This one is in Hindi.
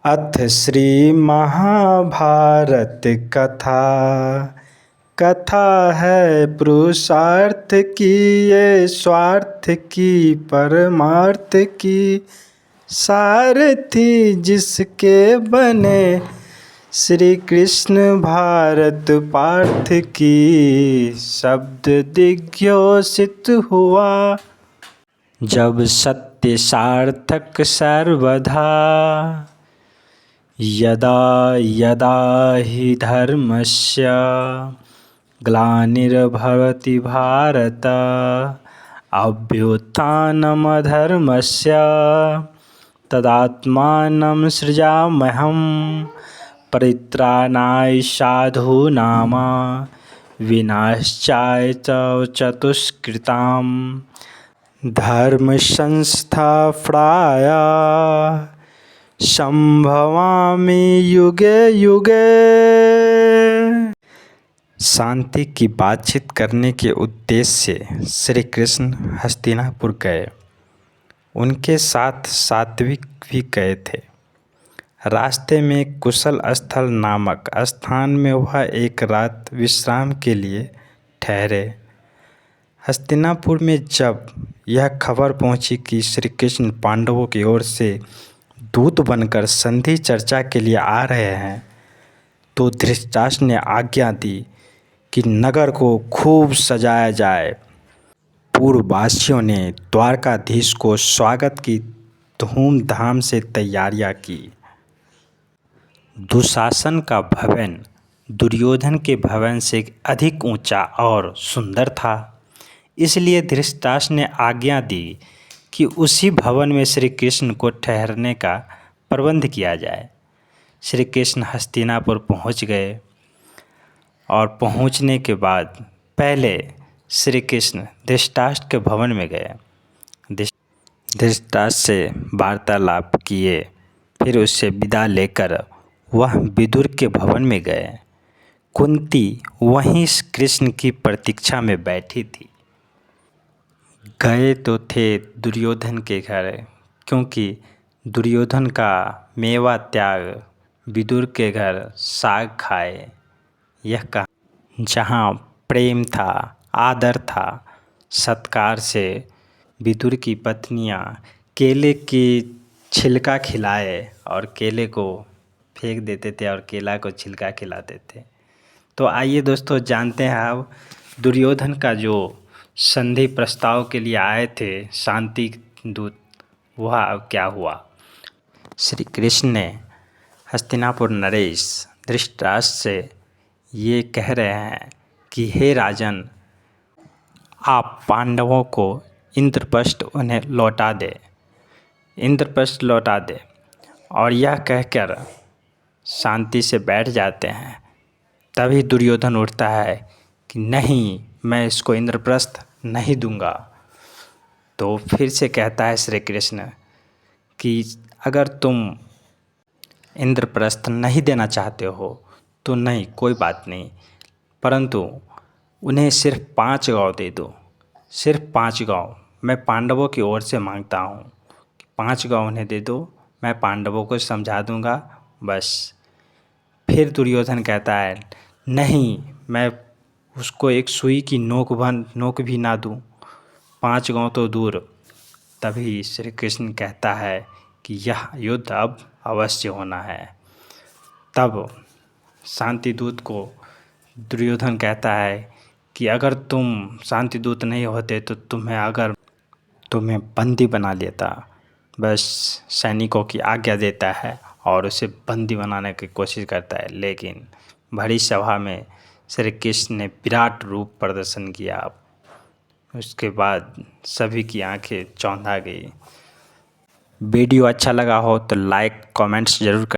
अथ श्री महाभारत कथा। कथा है पुरुषार्थ की, ये स्वार्थ की परमार्थ की। सारथी जिसके बने श्री कृष्ण भारत पार्थ की। शब्द दिग्घोषित हुआ जब सत्य सार्थक सर्वधा। यदा यदा हि धर्मस्य ग्लानिर्भवति भारत, अभ्युत्थानमधर्मस्य तदात्मानं सृजाम्यहं। परित्राणाय साधूनां विनाशाय च चतुष्कृतां धर्म संस्थापनाय संभवामि युगे युगे। शांति की बातचीत करने के उद्देश्य से श्री कृष्ण हस्तिनापुर गए। उनके साथ सात्विक भी गए थे। रास्ते में कुशल स्थल नामक स्थान में वह एक रात विश्राम के लिए ठहरे। हस्तिनापुर में जब यह खबर पहुंची कि श्री कृष्ण पांडवों की ओर से दूत बनकर संधि चर्चा के लिए आ रहे हैं, तो धृतराष्ट्र ने आज्ञा दी कि नगर को खूब सजाया जाए। पूर्ववासियों ने द्वारकाधीश को स्वागत की धूमधाम से तैयारियां की। दुशासन का भवन दुर्योधन के भवन से अधिक ऊंचा और सुंदर था, इसलिए धृतराष्ट्र ने आज्ञा दी कि उसी भवन में श्री कृष्ण को ठहरने का प्रबंध किया जाए। श्री कृष्ण हस्तिनापुर पहुंच गए और पहुंचने के बाद पहले श्री कृष्ण धृतराष्ट्र के भवन में गए। धृतराष्ट्र से वार्तालाप किए, फिर उससे विदा लेकर वह विदुर के भवन में गए। कुंती वहीं कृष्ण की प्रतीक्षा में बैठी थी। गए तो थे दुर्योधन के घर, क्योंकि दुर्योधन का मेवा त्याग विदुर के घर साग खाए। यह कहा जहाँ प्रेम था, आदर था, सत्कार से विदुर की पत्नियाँ केले की छिलका खिलाए और केले को फेंक देते थे और केला को छिलका खिलाते थे। तो आइए दोस्तों जानते हैं अब दुर्योधन का जो संधि प्रस्ताव के लिए आए थे शांति दूत, वह अब क्या हुआ। श्री कृष्ण ने हस्तिनापुर नरेश धृतराष्ट्र से ये कह रहे हैं कि हे राजन, आप पांडवों को इंद्रप्रस्थ उन्हें लौटा दे, इंद्रप्रस्थ लौटा दे। और यह कहकर शांति से बैठ जाते हैं। तभी दुर्योधन उठता है कि नहीं, मैं इसको इंद्रप्रस्थ नहीं दूंगा। तो फिर से कहता है श्री कृष्ण कि अगर तुम इंद्रप्रस्थ नहीं देना चाहते हो तो नहीं, कोई बात नहीं, परंतु उन्हें सिर्फ 5 गाँव दे दो। सिर्फ 5 गाँव मैं पांडवों की ओर से मांगता हूँ कि 5 गाँव उन्हें दे दो, मैं पांडवों को समझा दूँगा बस। फिर दुर्योधन कहता है नहीं, मैं उसको एक सुई की नोक भी ना दूँ, 5 गाँव तो दूर। तभी श्री कृष्ण कहता है कि यह युद्ध अब अवश्य होना है। तब शांति दूत को दुर्योधन कहता है कि अगर तुम शांति दूत नहीं होते तो तुम्हें बंदी बना लेता। बस सैनिकों की आज्ञा देता है और उसे बंदी बनाने की कोशिश करता है, लेकिन भरी सभा में श्री कृष्ण ने विराट रूप प्रदर्शन किया। उसके बाद सभी की आंखें चौंधा गई। वीडियो अच्छा लगा हो तो लाइक कमेंट्स ज़रूर करें।